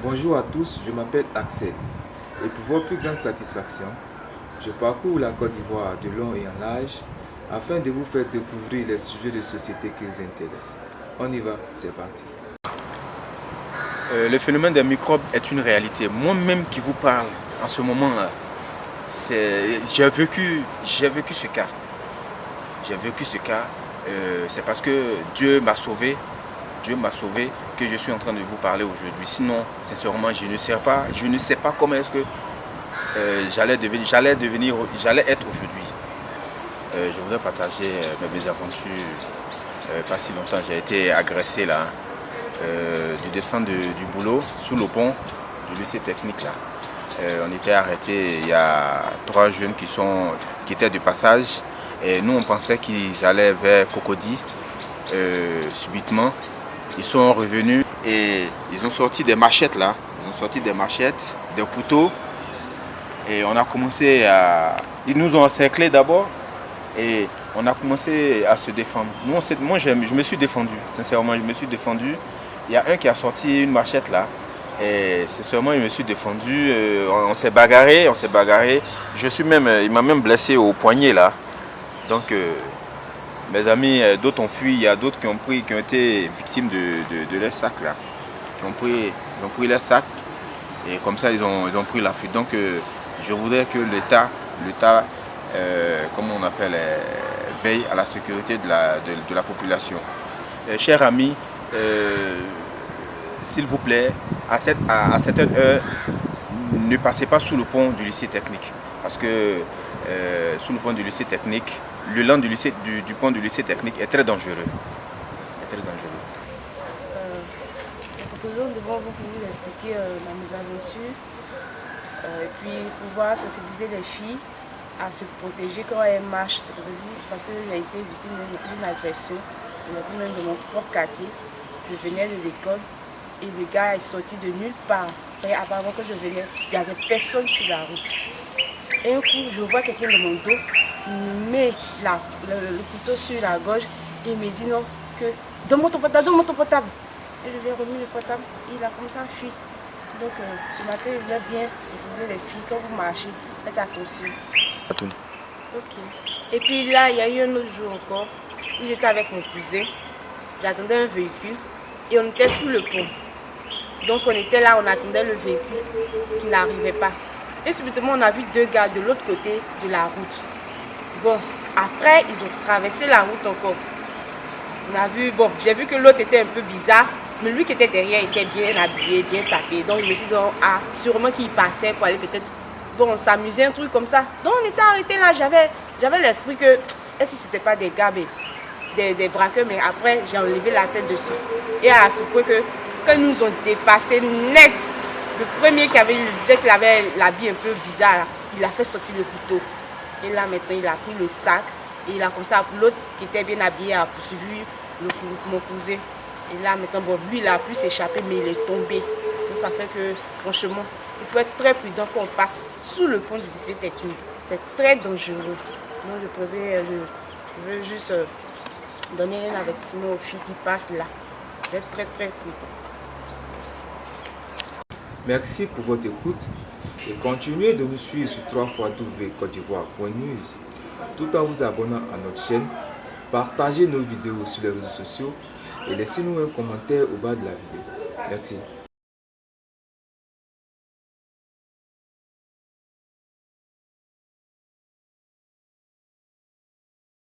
Bonjour à tous, je m'appelle Axel et pour votre plus grande satisfaction, je parcours la Côte d'Ivoire de long et en large afin de vous faire découvrir les sujets de société qui vous intéressent. On y va, c'est parti. Le phénomène des microbes est une réalité. Moi-même qui vous parle en ce moment-là, j'ai vécu ce cas. J'ai vécu ce cas. C'est parce que Dieu m'a sauvé que je suis en train de vous parler aujourd'hui. Sinon, sincèrement, je ne sais pas comment est-ce que j'allais être aujourd'hui. Je voudrais partager mes mésaventures. Pas si longtemps, j'ai été agressé là, du descente du boulot sous le pont du lycée technique là. On était arrêtés, il y a 3 jeunes qui étaient de passage et nous on pensait qu'ils allaient vers Cocody. Subitement, ils sont revenus et ils ont sorti des machettes là, des couteaux et on a commencé à... Ils nous ont encerclés d'abord et on a commencé à se défendre. Moi je me suis défendu, sincèrement je me suis défendu. Il y a un qui a sorti une machette là. Et sincèrement, je me suis défendu, on s'est bagarré. Il m'a même blessé au poignet là. Donc, mes amis, d'autres ont fui, il y a d'autres qui ont été victimes de leur sac là. Ils ont pris leur sac et comme ça ils ont pris la fuite. Donc, je voudrais que l'État, comment on appelle, veille à la sécurité de la population. Chers amis, s'il vous plaît, à cette heure, ne passez pas sous le pont du lycée technique. Parce que sous le pont du lycée technique, le long du pont du lycée technique est très dangereux. Nous proposons devant vous expliquer ma mésaventure et puis pouvoir sensibiliser les filles à se protéger quand elles marchent. Parce que j'ai été victime d'une agression, même de mon propre quartier. Je venais de l'école et le gars est sorti de nulle part. Et apparemment quand je venais, il n'y avait personne sur la route. Et un coup, je vois quelqu'un de mon dos, il me met le couteau sur la gorge et il me dit non, que donne-moi ton portable. Et je lui ai remis le portable et il a comme ça fui. Donc ce matin, je voulais bien sensibiliser les filles, quand vous marchez, faites attention. Ok. Et puis là, il y a eu un autre jour encore où j'étais avec mon cousin, j'attendais un véhicule et on était sous le pont. Donc on était là, on attendait le véhicule qui n'arrivait pas. Et subitement, on a vu 2 gars de l'autre côté de la route. Bon, après, ils ont traversé la route encore. J'ai vu que l'autre était un peu bizarre, mais lui qui était derrière était bien habillé, bien sapé. Donc je me suis dit, sûrement qu'il passait pour aller peut-être, s'amuser, un truc comme ça. Donc on était arrêtés là, j'avais l'esprit que, est-ce que c'était pas des gars, des braqueurs, mais après, j'ai enlevé la tête dessus. Et à ce point que, quand ils nous ont dépassé net, le premier qui disait qu'il avait l'habit un peu bizarre, il a fait sortir le couteau. Et là maintenant il a pris le sac et il a comme ça, l'autre qui était bien habillé a poursuivi mon cousin. Et là maintenant, lui il a pu s'échapper mais il est tombé. Donc ça fait que franchement, il faut être très prudent quand on passe sous le pont du lycée technique. C'est très dangereux. Donc je veux juste donner un avertissement aux filles qui passent là. D'être très très prudentes. Merci pour votre écoute et continuez de nous suivre sur www.cotedivoire.news tout en vous abonnant à notre chaîne, partagez nos vidéos sur les réseaux sociaux et laissez-nous un commentaire au bas de la vidéo. Merci.